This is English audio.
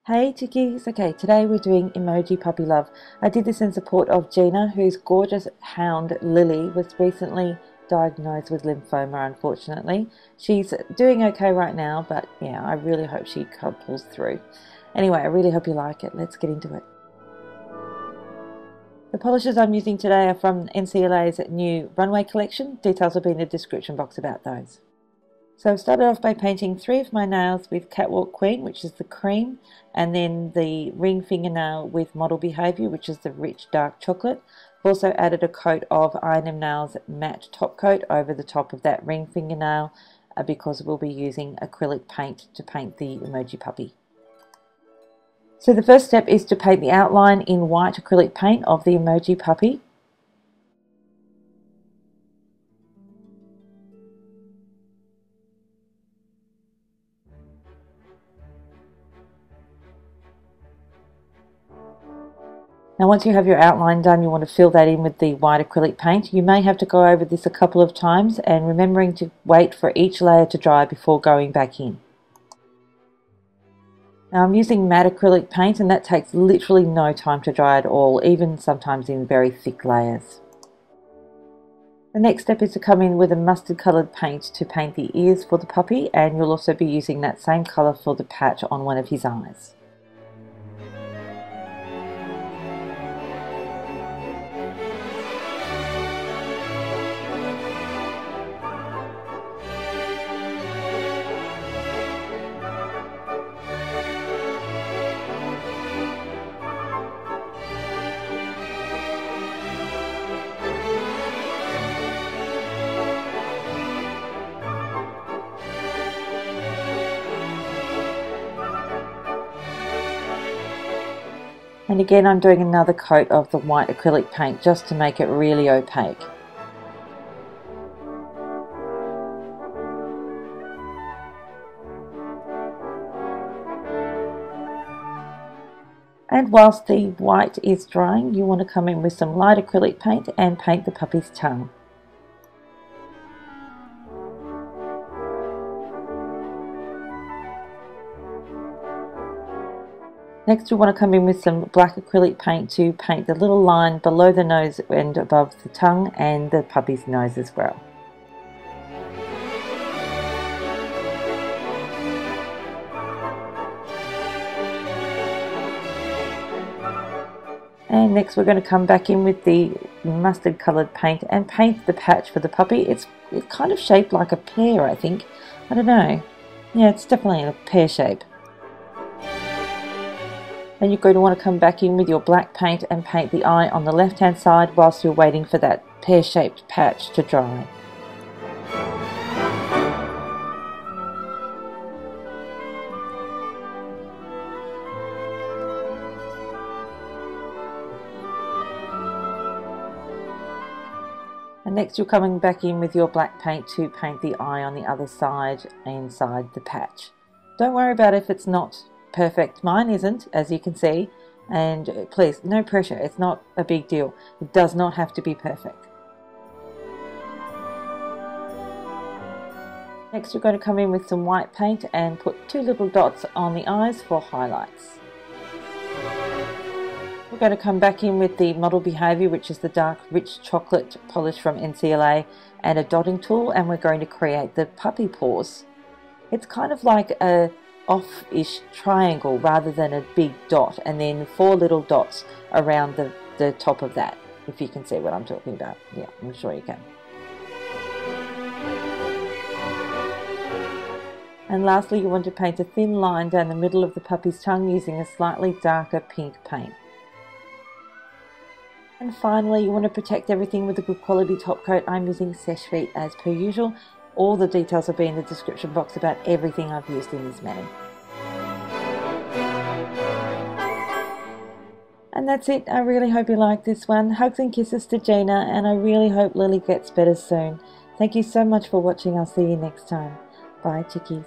Hey chickies! Okay, today we're doing Emoji Puppy Love. I did this in support of Gina, whose gorgeous hound Lillie was recently diagnosed with lymphoma, unfortunately. She's doing okay right now, but yeah, I really hope she pulls through. Anyway, I really hope you like it. Let's get into it. The polishes I'm using today are from NCLA's new runway collection. Details will be in the description box about those. So I've started off by painting 3 of my nails with Catwalk Queen, which is the cream, and then the ring fingernail with Model Behaviour, which is the rich dark chocolate. I've also added a coat of Iron Nails matte top coat over the top of that ring fingernail because we'll be using acrylic paint to paint the emoji puppy. So the first step is to paint the outline in white acrylic paint of the emoji puppy. Now once you have your outline done, you want to fill that in with the white acrylic paint. You may have to go over this a couple of times and remembering to wait for each layer to dry before going back in. Now I'm using matte acrylic paint and that takes literally no time to dry at all, even sometimes in very thick layers. The next step is to come in with a mustard coloured paint to paint the ears for the puppy, and you'll also be using that same colour for the patch on one of his eyes. And again, I'm doing another coat of the white acrylic paint just to make it really opaque. And whilst the white is drying, you want to come in with some light acrylic paint and paint the puppy's tongue. Next we want to come in with some black acrylic paint to paint the little line below the nose and above the tongue and the puppy's nose as well. And next we're going to come back in with the mustard coloured paint and paint the patch for the puppy. It's kind of shaped like a pear, I think. I don't know. Yeah, it's definitely a pear shape. And you're going to want to come back in with your black paint and paint the eye on the left hand side whilst you're waiting for that pear-shaped patch to dry. And next you're coming back in with your black paint to paint the eye on the other side inside the patch. Don't worry about if it's not perfect. Mine isn't, as you can see, and please, no pressure. It's not a big deal. It does not have to be perfect. Next you're going to come in with some white paint and put 2 little dots on the eyes for highlights. We're going to come back in with the Model Behaviour, which is the dark rich chocolate polish from NCLA, and a dotting tool, and we're going to create the puppy paws. It's kind of like a off-ish triangle rather than a big dot, and then 4 little dots around the top of that, if you can see what I'm talking about. Yeah, I'm sure you can. And lastly, you want to paint a thin line down the middle of the puppy's tongue using a slightly darker pink paint. And finally, you want to protect everything with a good quality top coat. I'm using Seche Vite as per usual. All the details will be in the description box about everything I've used in this mani. And that's it. I really hope you like this one. Hugs and kisses to Gina, and I really hope Lillie gets better soon. Thank you so much for watching. I'll see you next time. Bye, chickies.